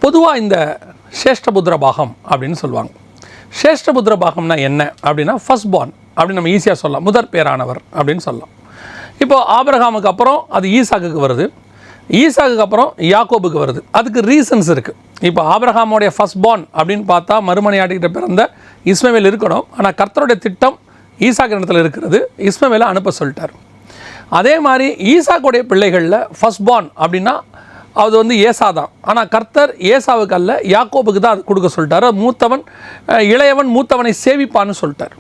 பொதுவாக இந்த சேஷ்டபுத்திர பாகம் அப்படின்னு சொல்லுவாங்க. சேஷ்டபுத்திர பாகம்னா என்ன அப்படின்னா ஃபர்ஸ்ட் பார்ன் அப்படின்னு நம்ம ஈஸியாக சொல்லலாம், முதற் பேரானவர் அப்படின்னு சொல்லலாம். இப்போது ஆபிரகாமுக்கு அப்புறம் அது ஈசாக்குக்கு வருது, ஈசாக்குக்கு அப்புறம் யாக்கோபுக்கு வருது. அதுக்கு ரீசன்ஸ் இருக்குது. இப்போ ஆபிரகாமுடைய ஃபர்ஸ்ட் பார்ன் அப்படின்னு பார்த்தா மறுமனையாட்டிக்கிட்ட பிறந்த இஸ்மவேல் இருக்கணும். ஆனால் கர்த்தருடைய திட்டம் ஈசாக்கு இடத்துல இருக்கிறது, இஸ்மவேலை அனுப்ப சொல்லிட்டார். அதே மாதிரி ஈசாக்குடைய பிள்ளைகளில் ஃபர்ஸ்ட் பார்ன் அப்படின்னா அது வந்து ஏசா தான். ஆனால் கர்த்தர் ஏசாவுக்கு அல்ல, யாக்கோபுக்கு தான் அது கொடுக்க சொல்லிட்டார். மூத்தவன் இளையவன் மூத்தவனை சேவிப்பான்னு சொல்லிட்டார்.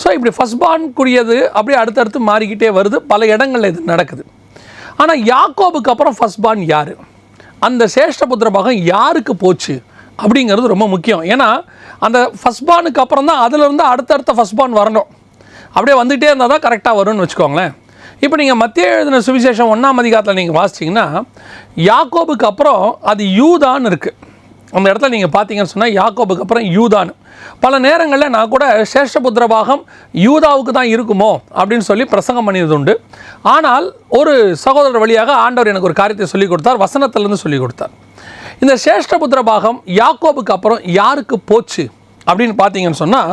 ஸோ இப்படி ஃபர்ஸ்ட் பார்ன்குரியது அப்படியே அடுத்தடுத்து மாறிக்கிட்டே வருது. பல இடங்களில் இது நடக்குது. ஆனால் யாக்கோபுக்கு அப்புறம் ஃபர்ஸ்ட் பார்ன் யார், அந்த சேஷ்டபுத்திர பாகம் யாருக்கு போச்சு அப்படிங்கிறது ரொம்ப முக்கியம். ஏன்னா அந்த ஃபர்ஸ்ட் பார்னுக்கு அப்புறம் தான் அதிலிருந்து அடுத்தடுத்த ஃபர்ஸ்ட் பார்ன் வரணும். அப்படியே வந்துகிட்டே இருந்தால் தான் கரெக்டாக வரும்னு வச்சுக்கோங்களேன். இப்போ நீங்கள் மத்திய எழுதின சுவிசேஷம் 1ஆம் அதிகாரத்தில் நீங்கள் வாசிச்சிங்கன்னா யாக்கோபுக்கு அப்புறம் அது யூதான்னு இருக்குது. அந்த இடத்துல நீங்கள் பார்த்தீங்கன்னு சொன்னால் யாக்கோபுக்கு அப்புறம் யூதான்னு. பல நேரங்களில் நான் கூட சேஷ்டபுத்திர பாகம் யூதாவுக்கு தான் இருக்குமோ அப்படின்னு சொல்லி பிரசங்கம் பண்ணியது உண்டு. ஆனால் ஒரு சகோதரர் வழியாக ஆண்டவர் எனக்கு ஒரு காரியத்தை சொல்லிக் கொடுத்தார், வசனத்திலேருந்து சொல்லிக் கொடுத்தார். இந்த சேஷ்டபுத்திர பாகம் யாக்கோபுக்கு அப்புறம் யாருக்கு போச்சு அப்படின்னு பார்த்தீங்கன்னு சொன்னால்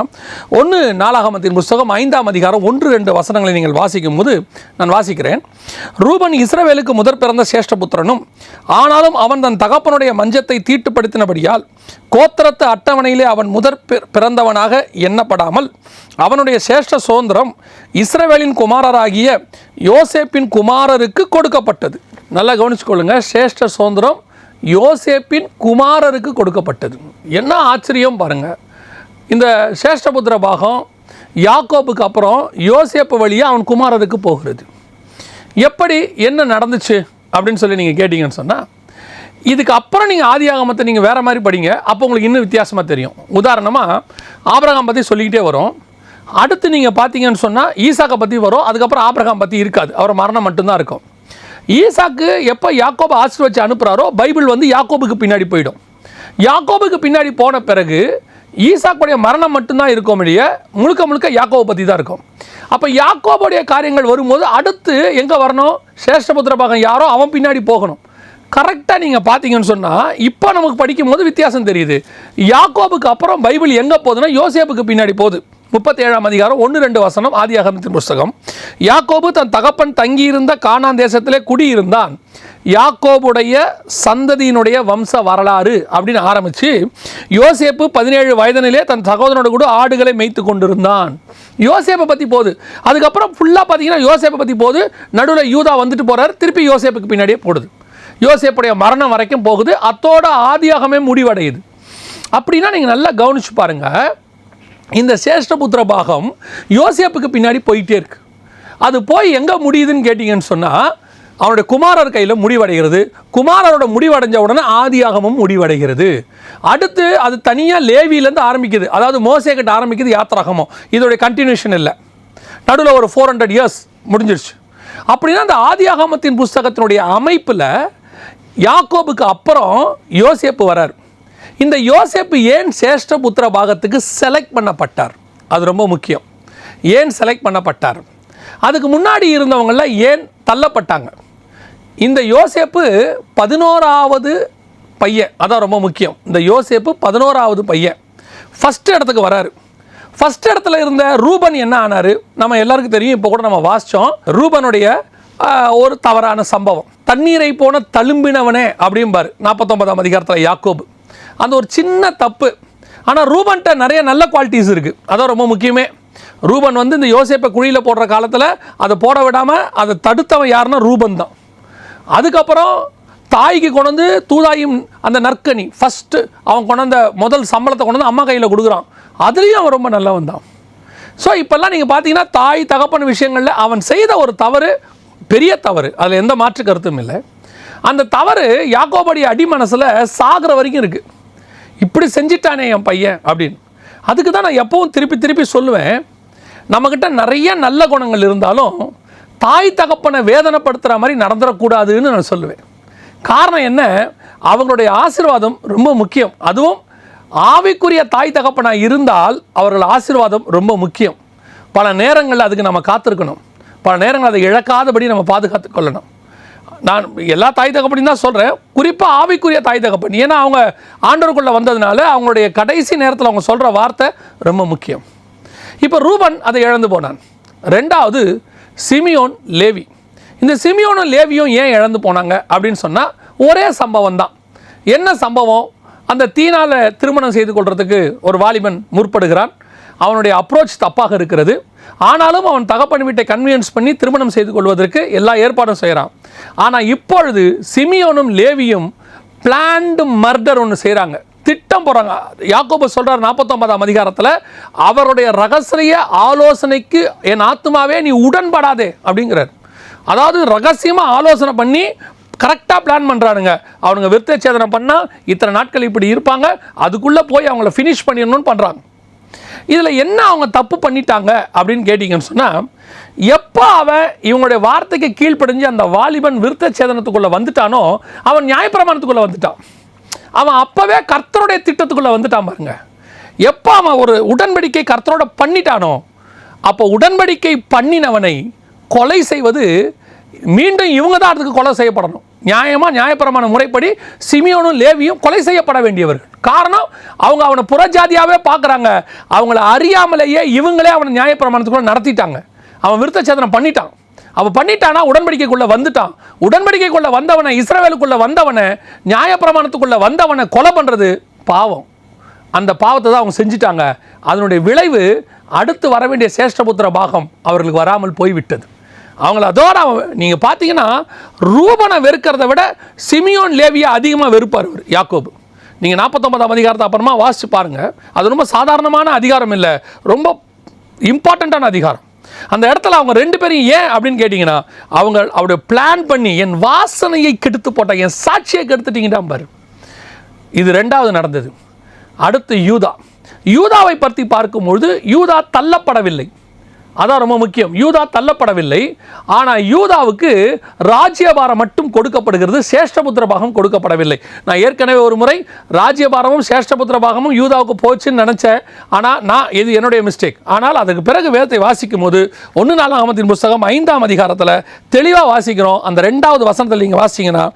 1 நாளாகமத்தின் புஸ்தகம் 5ஆம் அதிகாரம் 1-2 வசனங்களை நீங்கள் வாசிக்கும் போது நான் வாசிக்கிறேன். ரூபன் இஸ்ரவேலுக்கு முதற் பிறந்த சேஷ்டபுத்திரனும், ஆனாலும் அவன் தன் தகப்பனுடைய மஞ்சத்தை தீட்டுப்படுத்தினபடியால் கோத்திரத்து அட்டவணையிலே அவன் முதற் பிறந்தவனாக எண்ணப்படாமல் அவனுடைய சேஷ்ட சுதந்திரம் இஸ்ரவேலின் குமாரராகிய யோசேப்பின் குமாரருக்கு கொடுக்கப்பட்டது. நல்லா கவனிச்சுக்கொள்ளுங்க, சேஷ்ட சுதந்திரம் யோசேப்பின் குமாரருக்கு கொடுக்கப்பட்டது. என்ன ஆச்சரியம் பாருங்கள். இந்த சேஷ்டபுத்திர பாகம் யாக்கோபுக்கு அப்புறம் யோசேப்பு வழியாக அவன் குமாரருக்கு போகிறது. எப்படி என்ன நடந்துச்சு அப்படின்னு சொல்லி நீங்கள் கேட்டிங்கன்னு சொன்னால், இதுக்கு அப்புறம் நீங்கள் ஆதியாகமத்தை நீங்கள் வேறு மாதிரி படிங்க, அப்போ உங்களுக்கு இன்னும் வித்தியாசமாக தெரியும். உதாரணமாக ஆபிரகாம் பற்றி சொல்லிக்கிட்டே வரும். அடுத்து நீங்கள் பார்த்தீங்கன்னு சொன்னால் ஈசாக்கை பற்றி வரும். அதுக்கப்புறம் ஆபிரகாம் பற்றி இருக்காது, அவர் மரணம் மட்டும்தான் இருக்கும். ஈசாக்கு எப்போ யாக்கோபை ஆசீர்வதிச்சு அனுப்புகிறாரோ பைபிள் வந்து யாக்கோபுக்கு பின்னாடி போயிடும். யாக்கோபுக்கு பின்னாடி போன பிறகு ஈசாக்குடைய மரணம் மட்டும்தான் இருக்கும், இல்லையா, முழுக்க முழுக்க யாக்கோபை பற்றி தான் இருக்கும். அப்போ யாக்கோபுடைய காரியங்கள் வரும்போது அடுத்து எங்கே வரணும், சேஷ்டபுத்திர பாகம் யாரோ அவன் பின்னாடி போகணும். கரெக்டாக நீங்கள் பார்த்தீங்கன்னு சொன்னால் இப்போ நமக்கு படிக்கும் போது வித்தியாசம் தெரியுது. யாக்கோபுக்கு அப்புறம் பைபிள் எங்கே போகுதுன்னா யோசேப்புக்கு பின்னாடி போகுது. 37ஆம் அதிகாரம் 1-2 வசனம் ஆதியாகமத்தின் புஸ்தகம். யாக்கோபு தன் தகப்பன் தங்கியிருந்த கானான் தேசத்திலே குடியிருந்தான். யாக்கோபுடைய சந்ததியினுடைய வம்ச வரலாறு அப்படின்னு ஆரம்பித்து யோசேப்பு 17 வயதினிலே தன் சகோதரனோடு கூட ஆடுகளை மேய்த்து கொண்டிருந்தான். யோசேப்பை பற்றி போகுது. அதுக்கப்புறம் ஃபுல்லாக பார்த்தீங்கன்னா யோசேப்பை பற்றி போகுது. நடுவில் யூதா வந்துட்டு போகிறார், திருப்பி யோசேப்புக்கு பின்னாடியே போடுது. யோசேப்புடைய மரணம் வரைக்கும் போகுது. அத்தோட ஆதியாகமே முடிவடையுது. அப்படின்னா நீங்கள் நல்லா கவனிச்சு பாருங்கள், இந்த சேஷ்டபுத்திர பாகம் யோசேப்புக்கு பின்னாடி போயிட்டே இருக்கு. அது போய் எங்கே முடியுதுன்னு கேட்டிங்கன்னு சொன்னால் அவனுடைய குமாரர் கையில் முடிவடைகிறது. குமாரரோட முடிவடைஞ்ச உடனே ஆதியாகமும் முடிவடைகிறது. அடுத்து அது தனியாக லேவியிலேருந்து ஆரம்பிக்குது. அதாவது மோசே கிட்ட ஆரம்பிக்குது யாத்திராகமம். இதோடைய கண்டினியூஷன் இல்லை, நடுவில் ஒரு 400 இயர்ஸ் முடிஞ்சிருச்சு. அப்படின்னா அந்த ஆதியாகமத்தின் புஸ்தகத்தினுடைய அமைப்பில் யாக்கோபுக்கு அப்புறம் யோசேப்பு வரார். இந்த யோசேப்பு ஏன் சேஷ்டபுத்திர பாகத்துக்கு செலக்ட் பண்ணப்பட்டார், அது ரொம்ப முக்கியம். ஏன் செலக்ட் பண்ணப்பட்டார், அதுக்கு முன்னாடி இருந்தவங்களாம் ஏன் தள்ளப்பட்டாங்க. இந்த யோசேப்பு 11ஆவது பையன், அதான் ரொம்ப முக்கியம். இந்த யோசேப்பு 11ஆவது பையன், ஃபஸ்ட்டு இடத்துக்கு வராரு. ஃபஸ்ட் இடத்துல இருந்த ரூபன் என்ன ஆனார் நம்ம எல்லாருக்கும் தெரியும். இப்போ கூட நம்ம வாசித்தோம் ரூபனுடைய ஒரு தவறான சம்பவம். தண்ணீரை போன தழும்பினவனே அப்படிம்பார் 49ஆம் அதிகாரத்தில் யாக்கோபு. அந்த ஒரு சின்ன தப்பு. ஆனால் ரூபன்கிட்ட நிறைய நல்ல குவாலிட்டிஸ் இருக்குது, அதான் ரொம்ப முக்கியமே. ரூபன் வந்து இந்த யோசேப்பை குழியில் போடுற காலத்தில் அதை போட விடாமல் அதை தடுத்தவன் யாருன்னா ரூபன் தான். அதுக்கப்புறம் தாய்க்கு கொண்டு தூதாயும் அந்த நற்கனி ஃபஸ்ட்டு அவன் கொண்டாந்த முதல் சம்பளத்தை கொண்டு அம்மா கையில் கொடுக்குறான். அதுலேயும் அவன் ரொம்ப நல்லவன் தான். ஸோ இப்போல்லாம் நீங்கள் பார்த்தீங்கன்னா தாய் தகப்பன் விஷயங்களில் அவன் செய்த ஒரு தவறு, பெரிய தவறு, அதில் எந்த மாற்று கருத்தும் இல்லை. அந்த தவறு யாக்கோபுடைய அடிமனசில் சாகிற வரைக்கும் இருக்குது. இப்படி செஞ்சிட்டானே என் பையன் அப்படின்னு. அதுக்கு தான் நான் எப்பவும் திருப்பி திருப்பி சொல்லுவேன், நம்மக்கிட்ட நிறைய நல்ல குணங்கள் இருந்தாலும் தாய் தகப்பனை வேதனைப்படுத்துகிற மாதிரி நடந்துடக்கூடாதுன்னு நான் சொல்லுவேன். காரணம் என்ன, அவங்களுடைய ஆசீர்வாதம் ரொம்ப முக்கியம். அதுவும் ஆவிக்குரிய தாய் தகப்பனாக இருந்தால் அவர்கள் ஆசீர்வாதம் ரொம்ப முக்கியம். பல நேரங்களில் அதுக்கு நம்ம காத்திருக்கணும், பல நேரங்கள் அதை இழக்காதபடி நம்ம பாதுகாத்து கொள்ளணும். நான் எல்லா தாய் தகப்பனையும் தான் சொல்கிறேன், குறிப்பாக ஆவிக்குரிய தாய் தகப்பன். ஏன்னா அவங்க ஆண்டவருக்குள்ளே வந்ததுனால அவங்களுடைய கடைசி நேரத்தில் அவங்க சொல்கிற வார்த்தை ரொம்ப முக்கியம். இப்போ ரூபன் அதை இழந்து போனான். ரெண்டாவது சிமியோன், லேவி. இந்த சிமியோனும் லேவியும் ஏன் இழந்து போனாங்க அப்படின்னு சொன்னால் ஒரே சம்பவம் தான். என்ன சம்பவம்? அந்த தீனால திருமணம் செய்து கொள்றதுக்கு ஒரு வாலிபன் முற்படுகிறான். அவனுடைய அப்ரோச் தப்பாக இருக்கிறது. ஆனாலும் அவன் தகப்பன் வீட்டை கன்வின்ஸ் பண்ணி திருமணம் செய்து கொள்வதற்கு எல்லா ஏற்பாடும் செய்கிறான். ஆனால் இப்பொழுது சிமியோனும் லேவியும் பிளான்டு மர்டர் ஒன்று செய்கிறாங்க, திட்டம் போகிறாங்க. யாக்கோபு சொல்கிறார் 49ஆம் அதிகாரத்தில், அவருடைய ரகசிய ஆலோசனைக்கு என் ஆத்மாவே நீ உடன்படாதே அப்படிங்கிறார். அதாவது ரகசியமாக ஆலோசனை பண்ணி கரெக்டாக பிளான் பண்ணுறானுங்க. அவனுங்க விருத்தச்சேதனை பண்ணால் இத்தனை நாட்கள் இப்படி இருப்பாங்க, அதுக்குள்ளே போய் அவங்கள ஃபினிஷ் பண்ணிடணும்னு பண்ணுறாங்க. இதில் என்ன அவங்க தப்பு பண்ணிட்டாங்க அப்படின்னு கேட்டிங்கன்னு சொன்னால், எப்போ அவன் இவங்களுடைய வார்த்தைக்கு கீழ்ப்படிஞ்சு அந்த வாலிபன் விருத்தச்சேதனத்துக்குள்ளே வந்துட்டானோ அவன் நியாயப்பிரமாணத்துக்குள்ளே வந்துட்டான். அவன் அப்போவே கர்த்தருடைய திட்டத்துக்குள்ளே வந்துட்டான் பாருங்க. எப்போ அவன் ஒரு உடன்படிக்கை கர்த்தரோட பண்ணிட்டானோ அப்போ உடன்படிக்கை பண்ணினவனை கொலை செய்வது மீண்டும் இவங்க தான் அதுக்கு கொலை செய்யப்படணும். நியாயமாக நியாயப்பிரமாண முறைப்படி சிமியோனும் லேவியும் கொலை செய்யப்பட வேண்டியவர்கள். காரணம், அவங்க அவனை புறஜாதியாகவே பார்க்குறாங்க. அவங்கள அறியாமலேயே இவங்களே அவனை நியாயப்பிரமாணத்துக்குள்ளே நடத்திட்டாங்க. அவன் விருத்தச்சேதனம் பண்ணிட்டான். அவன் பண்ணிட்டானா உடன்படிக்கைக்குள்ளே வந்துட்டான். உடன்படிக்கைக்குள்ளே வந்தவனை, இஸ்ரவேலுக்குள்ளே வந்தவனை, நியாயப்பிரமாணத்துக்குள்ளே வந்தவனை கொலை பண்ணுறது பாவம். அந்த பாவத்தை தான் அவங்க செஞ்சிட்டாங்க. அதனுடைய விளைவு அடுத்து வர வேண்டிய சேஷ்டபுத்திர பாகம் அவர்களுக்கு வராமல் போய்விட்டது. அவங்கள அதோட நீங்கள் பார்த்தீங்கன்னா ரூபனை வெறுக்கிறத விட சிமியோன் லேவியை அதிகமாக வெறுப்பார் அவர் யாக்கோபு. நீங்கள் 49ஆம் அதிகாரத்தை அப்புறமா வாசித்து பாருங்கள். அது ரொம்ப சாதாரணமான அதிகாரம் இல்லை, ரொம்ப இம்பார்ட்டண்ட்டான அதிகாரம். அந்த இடத்துல அவங்க ரெண்டு பேரும் ஏன் அப்படின்னு கேட்டிங்கன்னா, அவருடைய பிளான் பண்ணி என் வாசனையை கெடுத்து போட்டாங்க, என் சாட்சியை கெடுத்துட்டீங்கடா பாரு. இது ரெண்டாவது நடந்தது. அடுத்து யூதாவை பற்றி பார்க்கும்பொழுது யூதா தள்ளப்படவில்லை. அதான் ரொம்ப முக்கியம். யூதா தள்ளப்படவில்லை. ஆனால் யூதாவுக்கு ராஜ்யபாரம் மட்டும் கொடுக்கப்படுகிறது, சேஷ்டபுத்திர பாகம் கொடுக்கப்படவில்லை. நான் ஏற்கனவே ஒரு முறை ராஜ்யபாரமும் சேஷ்டபுத்திர பாகமும் யூதாவுக்கு போச்சுன்னு நினச்சேன். ஆனால் இது என்னுடைய மிஸ்டேக். ஆனால் அதுக்கு பிறகு வேதத்தை வாசிக்கும் போது 1 நாளாகமத்தின் புஸ்தகம் 5ஆம் அதிகாரத்தில் தெளிவாக வாசிக்கிறோம். அந்த 2வது வசனத்தில் நீங்கள் வாசிங்கன்னா,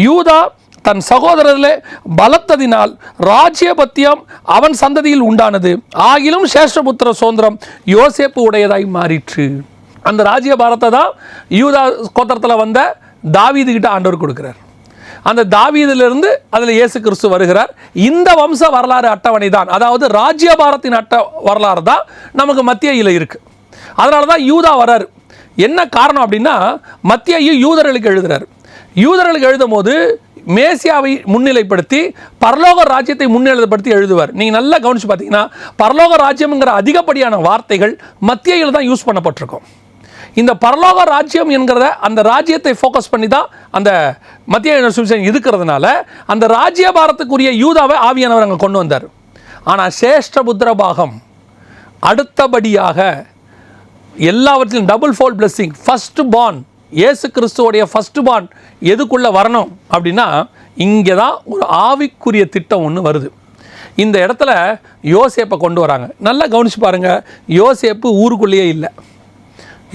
யூதா தன் சகோதரர்களே பலத்ததினால் ராஜ்யபத்தியம் அவன் சந்ததியில் உண்டானது, ஆகிலும் சேஷ்டபுத்திர சுதந்திரம் யோசேப்பு உடையதாய் மாறிற்று. அந்த ராஜ்யபாரத்தை தான் யூதா கோத்திரத்தில் வந்த தாவீது கிட்ட ஆண்டவர் கொடுக்கிறார். அந்த தாவீதிலிருந்து அதில் இயேசு கிறிஸ்து வருகிறார். இந்த வம்ச வரலாறு அட்டவணை தான், அதாவது ராஜ்யபாரத்தின் வரலாறு தான் நமக்கு மத்தியில் இருக்குது. அதனால தான் யூதா வராரு. என்ன காரணம் அப்படின்னா, மத்தியையு யூதர்களுக்கு எழுதுறாரு. யூதர்களுக்கு எழுதும் போது மேசியாவை முன்னிலைப்படுத்தி பரலோக ராஜ்யத்தை முன்னிலைப்படுத்தி எழுதுவார். நீங்கள் நல்லா கவனித்து பார்த்தீங்கன்னா, பரலோக ராஜ்யம்ங்கிற அதிகப்படியான வார்த்தைகள் மத்தியில் தான் யூஸ் பண்ணப்பட்டிருக்கும். இந்த பரலோக ராஜ்யம் என்கிறத அந்த ராஜ்யத்தை ஃபோக்கஸ் பண்ணி தான் அந்த மத்திய இருக்கிறதுனால அந்த ராஜ்யபாரத்துக்குரிய யூதாவை ஆவியானவர் அங்கே கொண்டு வந்தார். ஆனால் சேஷ்டபுத்திர பாகம் அடுத்தபடியாக எல்லாவற்றிலும் double fold blessing, first born, இயேசு கிறிஸ்துவோடைய ஃபர்ஸ்ட் பார்ன் எதுக்குள்ளே வரணும் அப்படின்னா, இங்கே தான் ஒரு ஆவிக்குரிய திட்டம் ஒன்று வருது. இந்த இடத்துல யோசேப்பை கொண்டு வராங்க. நல்லா கவனிச்சு பாருங்கள். யோசேப்பு ஊருக்குள்ளேயே இல்லை.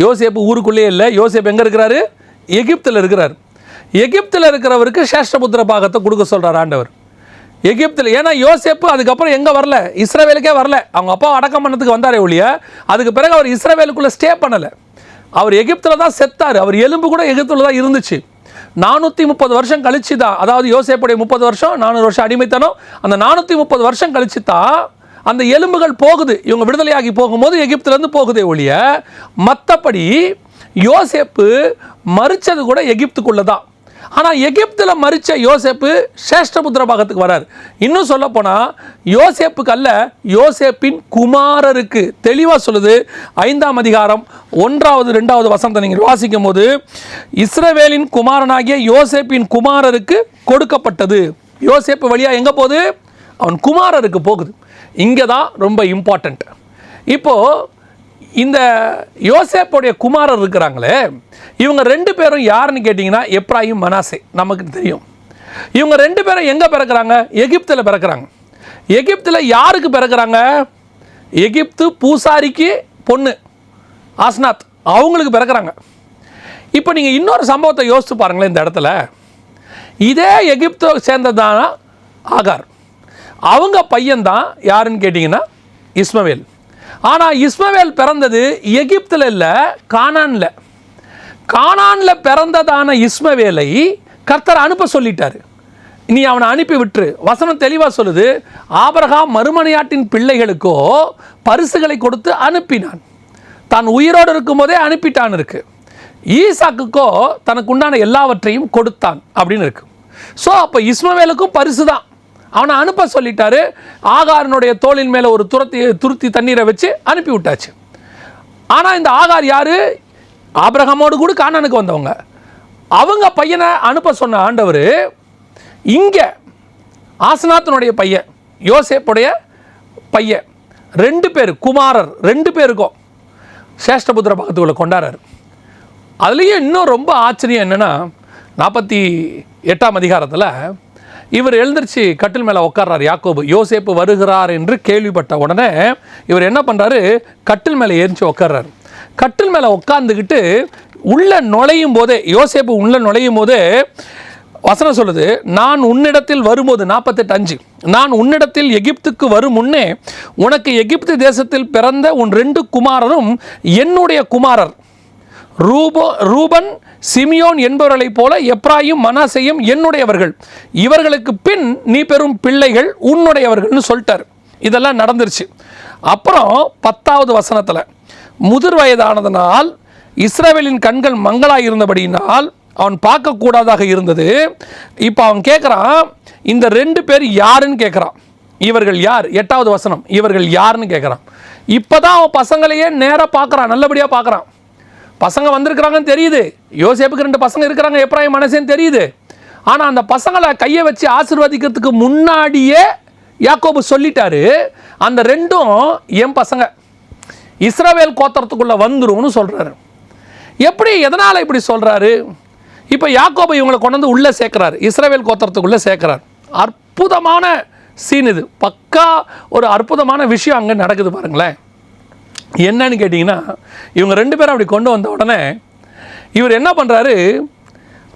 யோசேப்பு எங்கே இருக்கிறாரு? எகிப்தில் இருக்கிறார். எகிப்தில் இருக்கிறவருக்கு சேஷ்டபுத்திர பாகத்தை கொடுக்க சொல்கிறார் ஆண்டவர். எகிப்தில், ஏன்னா யோசேப்பு அதுக்கப்புறம் எங்கே வரல, இஸ்ரவேலுக்கே வரல. அவங்க அப்பா அடக்கம் பண்ணதுக்கு வந்தாரே ஒழிய அதுக்கு பிறகு அவர் இஸ்ரவேலுக்குள்ளே ஸ்டே பண்ணலை. அவர் எகிப்தில் தான் செத்தார். அவர் எலும்பு கூட எகிப்தில் தான் இருந்துச்சு. 430 வருஷம் கழிச்சு தான், அதாவது யோசேப்புடைய 30 வருஷம் 400 வருஷம் அடிமைத்தனம், அந்த 430 வருஷம் கழிச்சு தான் அந்த எலும்புகள் போகுது. இவங்க விடுதலையாகி போகும்போது எகிப்திலேருந்து போகுதே ஒழிய மற்றபடி யோசேப்பு மறிச்சது கூட எகிப்துக்குள்ளே தான். ஆனால் எகிப்தில் மறித்த யோசேப்பு சேஷ்டபுத்திர பாகத்துக்கு வரார். இன்னும் சொல்லப்போனால் யோசேப்புக்கு அல்ல, யோசேப்பின் குமாரருக்கு. தெளிவாக சொல்லுது 5ஆம் அதிகாரம் 1வது 2வது வசனத்தை நீங்கள் வாசிக்கும் போது, இஸ்ரவேலின் குமாரனாகிய யோசேப்பின் குமாரருக்கு கொடுக்கப்பட்டது. யோசேப்பு வழியாக எங்கே போகுது? அவன் குமாரருக்கு போகுது. இங்கே தான் ரொம்ப இம்பார்ட்டண்ட். இப்போது இந்த யோசேப்புடைய குமாரர் இருக்கிறாங்களே, இவங்க 2 பேரும் யாருன்னு கேட்டிங்கன்னா எப்ராயிம், மனாசே. நமக்கு தெரியும். இவங்க 2 பேரும் எங்கே பிறக்கிறாங்க? எகிப்தில் பிறக்கிறாங்க. எகிப்தில் யாருக்கு பிறக்கிறாங்க? எகிப்து பூசாரிக்கு பொண்ணு ஆஸ்நாத், அவங்களுக்கு பிறக்கிறாங்க. இப்போ நீங்கள் இன்னொரு சம்பவத்தை யோசித்து பாருங்களேன். இந்த இடத்துல இதே எகிப்தை சேர்ந்ததான ஆகார், அவங்க பையன்தான் யாருன்னு கேட்டிங்கன்னா இஸ்மவேல். ஆனால் இஸ்மவேல் பிறந்தது எகிப்தில் இல்லை, கானானில். கானானில் பிறந்ததான இஸ்மவேலை கர்த்தர் அனுப்ப சொல்லிட்டார். நீ அவனை அனுப்பி விட்டுரு. வசனம் தெளிவாக சொல்லுது, ஆபிரகாம் மறுமனையாட்டின் பிள்ளைகளுக்கோ பரிசுகளை கொடுத்து அனுப்பினான். தான் உயிரோடு இருக்கும் போதே அனுப்பிட்டான் இருக்கு. ஈசாக்குக்கோ தனக்கு உண்டான எல்லாவற்றையும் கொடுத்தான் அப்படின்னு இருக்கு. ஸோ அப்போ இஸ்மவேலுக்கும் பரிசு தான், அவனை அனுப்ப சொல்லிட்டாரு. ஆகாரனுடைய தோளின் மேலே ஒரு துருத்தி தண்ணீரை வச்சு அனுப்பி விட்டாச்சு. ஆனால் இந்த ஆகார் யார்? ஆபிரகாமோடு கூட கானானுக்கு வந்தவங்க. அவங்க பையனை அனுப்ப சொன்ன ஆண்டவர் இங்கே ஆசனாத்தினுடைய பையன், யோசேப்புடைய பையன், 2 பேர் குமாரர், 2 பேருக்கும் சேஷ்டபுத்திர பாகத்துக்குள்ள கொண்டாடுறார். அதுலேயும் இன்னும் ரொம்ப ஆச்சரியம் என்னென்னா, 48ஆம் அதிகாரத்தில் இவர் எழுந்திரிச்சு கட்டில் மேலே உட்கார்றார். யாக்கோபு யோசேப்பு வருகிறார் என்று கேள்விப்பட்ட உடனே இவர் என்ன பண்ணுறாரு, கட்டில் மேலே ஏறிச்சு உட்கார்றாரு. கட்டில் மேலே உட்காந்துக்கிட்டு உள்ளே நுழையும் போதே, யோசேப்பு உள்ளே நுழையும் போதே வசனம் சொல்லுது, நான் உன்னிடத்தில் வரும்போது 48:5, நான் உன்னிடத்தில் எகிப்துக்கு வரும் முன்னே உனக்கு எகிப்து தேசத்தில் பிறந்த உன் 2 குமாரரும் என்னுடைய குமாரர், ரூபன் சிமியோன் என்பவர்களைப் போல எப்ராயிம் மனாசேயும் என்னுடையவர்கள், இவர்களுக்கு பின் நீ பெறும் பிள்ளைகள் உன்னுடையவர்கள்னு சொல்லிட்டார். இதெல்லாம் நடந்துருச்சு. அப்புறம் 10வது வசனத்தில், முதிர் வயதானதனால் இஸ்ரவேலின் கண்கள் மங்களாக இருந்தபடியினால் அவன் பார்க்கக்கூடாதாக இருந்தது. இப்போ அவன் கேட்குறான், இந்த 2 பேர் யாருன்னு கேட்குறான். இவர்கள் யார்? 8வது வசனம், இவர்கள் யாருன்னு கேட்குறான். இப்போ தான் அவன் பசங்களையே நேராக பார்க்குறான், நல்லபடியாக பார்க்குறான். பசங்க வந்திருக்கிறாங்கன்னு தெரியுது, யோசேப்புக்கு 2 பசங்க இருக்கிறாங்க, எப்ராயிம் மனசேன்னு தெரியுது. ஆனால் அந்த பசங்களை கையை வச்சு ஆசீர்வதிக்கிறதுக்கு முன்னாடியே யாக்கோபு சொல்லிட்டாரு, அந்த 2ம் என் பசங்க, இஸ்ரவேல் கோத்திரத்துக்குள்ளே வந்துரும்னு சொல்கிறாரு. எப்படி, எதனால் இப்படி சொல்கிறாரு? இப்போ யாக்கோபு இவங்களை கொண்டு வந்து உள்ளே சேர்க்குறாரு, இஸ்ரவேல் கோத்திரத்துக்குள்ளே சேர்க்குறார். அற்புதமான சீன் இது, பக்கா ஒரு அற்புதமான விஷயம் அங்கே நடக்குது பாருங்களேன். என்னன்னு கேட்டிங்கன்னா, இவங்க 2 பேரும் அப்படி கொண்டு வந்த உடனே இவர் என்ன பண்ணுறாரு,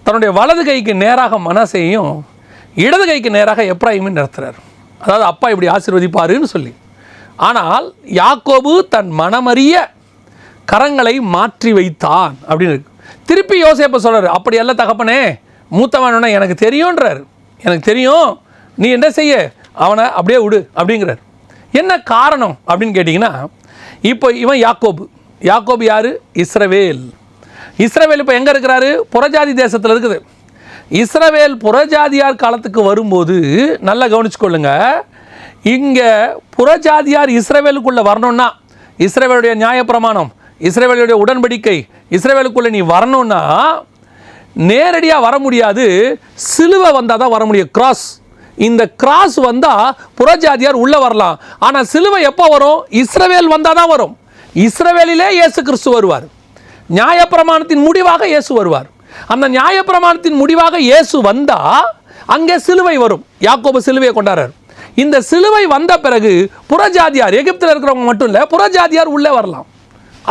தன்னுடைய வலது கைக்கு நேராக மனாசேயும் இடது கைக்கு நேராக எப்ராயிமும் நிறுத்துறார். அதாவது அப்பா இப்படி ஆசீர்வதிப்பாருன்னு சொல்லி. ஆனால் யாக்கோபு தன் மனமறிய கரங்களை மாற்றி வைத்தான் அப்படின்னு இருக்கு. திருப்பி யோசேப்பை சொல்கிறார், அப்படி அல்ல தகப்பனே, மூத்தவன எனக்கு தெரியும்ன்றார். எனக்கு தெரியும், நீ என்ன செய்ய, அவனை அப்படியே விடு அப்படிங்கிறார். என்ன காரணம் அப்படின்னு கேட்டிங்கன்னா, இப்போ இவன் யாக்கோபு யார்? இஸ்ரவேல். இஸ்ரவேல் இப்போ எங்கே இருக்கிறாரு? புறஜாதி தேசத்தில் இருக்குது. இஸ்ரவேல் புறஜாதியார் காலத்துக்கு வரும்போது நல்லா கவனிச்சுக்கொள்ளுங்க, இங்கே புறஜாதியார் இஸ்ரவேலுக்குள்ளே வரணும்னா, இஸ்ரவேலுடைய நியாயப்பிரமாணம், இஸ்ரவேலுடைய உடன்படிக்கை, இஸ்ரவேலுக்குள்ளே நீ வரணும்னா நேரடியாக வர முடியாது, சிலுவை வந்தால் தான் வர முடியும், கிராஸ். இந்த கிராஸ் வந்தால் புறஜாதியார் உள்ளே வரலாம். ஆனால் சிலுவை எப்போ வரும்? இஸ்ரவேல் வந்தால் தான் வரும். இஸ்ரவேலிலே இயேசு கிறிஸ்து வருவார். நியாயப்பிரமாணத்தின் முடிவாக இயேசு வருவார். அந்த நியாயப்பிரமாணத்தின் முடிவாக இயேசு வந்தால் அங்கே சிலுவை வரும். யாக்கோபு சிலுவையை கொண்டாடுறார். இந்த சிலுவை வந்த பிறகு புறஜாதியார், எகிப்தில் இருக்கிறவங்க மட்டும் இல்லை, புறஜாதியார் உள்ளே வரலாம்.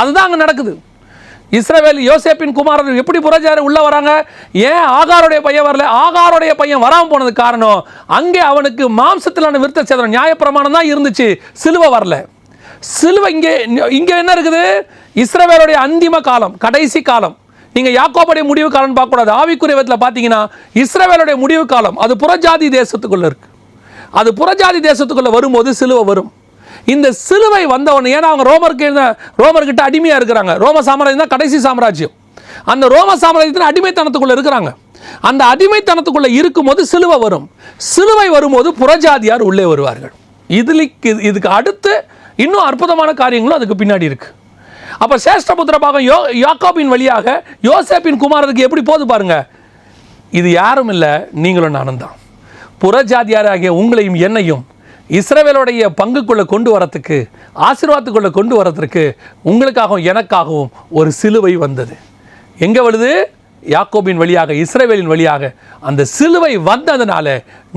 அதுதான் அங்கே நடக்குது. இஸ்ரவேல் யோசேப்பின் குமாரர் எப்படி புறஜாதியார் உள்ளே வராங்க? ஏன் ஆகாருடைய பையன் வரல? ஆகாருடைய பையன் வராமல் போனதுக்கு காரணம், அங்கே அவனுக்கு மாம்சத்திலான விருத்த சேதனம் நியாயப்பிரமாணம் தான் இருந்துச்சு, சிலுவை வரல. சிலுவை இங்கே என்ன இருக்குது? இஸ்ரவேலுடைய அந்திம காலம், கடைசி காலம். நீங்கள் யாக்கோபுடைய முடிவு காலம்னு பார்க்கக்கூடாது. ஆவிக்குரிய விதத்தில் பார்த்தீங்கன்னா இஸ்ரவேலுடைய முடிவு காலம் அது புறஜாதி தேசத்துக்குள்ளே இருக்குது. அது புறஜாதி தேசத்துக்குள்ளே வரும்போது சிலுவை வரும். இந்த சிலுவை வந்தவொடனே, ஏன்னா அவங்க ரோமர்கிட்ட அடிமையாக இருக்கிறாங்க. ரோம சாம்ராஜ்யம் தான் கடைசி சாம்ராஜ்யம். அந்த ரோம சாம்ராஜ்யத்தின் அடிமைத்தனத்துக்குள்ளே இருக்கிறாங்க. அந்த அடிமைத்தனத்துக்குள்ளே இருக்கும்போது சிலுவை வரும். சிலுவை வரும்போது புறஜாதியார் உள்ளே வருவார்கள். இதுக்கு அடுத்து இன்னும் அற்புதமான காரியங்களும் அதுக்கு பின்னாடி இருக்குது. அப்போ சேஷ்டபுத்திர பாகம் யாக்கோபின் வழியாக யோசேப்பின் குமாரருக்கு எப்படி போது பாருங்க. இது யாரும் இல்லை, நீங்களும் நானும் தான். புறஜாதியாராகிய உங்களையும் என்னையும் இஸ்ரவேலுடைய பங்குக்குள்ளே கொண்டு வரத்துக்கு, ஆசீர்வாதத்துக்குள்ளே கொண்டு வரத்துக்கு உங்களுக்காகவும் எனக்காகவும் ஒரு சிலுவை வந்தது. எங்கே வருது? யாக்கோபின் வழியாக, இஸ்ரவேலின் வழியாக. அந்த சிலுவை வந்ததுனால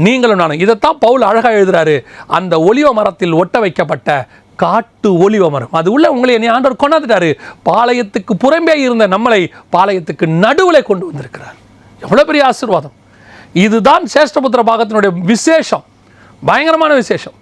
நீங்களும் நானும். இதைத்தான் பவுல் அழகாக எழுதுறாரு, அந்த ஒலிவ மரத்தில் ஒட்ட வைக்கப்பட்ட காட்டு ஒலிவ மரம். அது உள்ள உங்களை என்னை ஆண்டவர் கொண்டாந்துட்டாரு. பாளையத்துக்கு புறம்பே இருந்த நம்மளை பாளையத்துக்கு நடுவில் கொண்டு வந்திருக்கிறார். எவ்வளோ பெரிய ஆசீர்வாதம்! இதுதான் சேஷ்டபுத்திர பாகத்தினுடைய விசேஷம், பயங்கரமான விசேஷம்.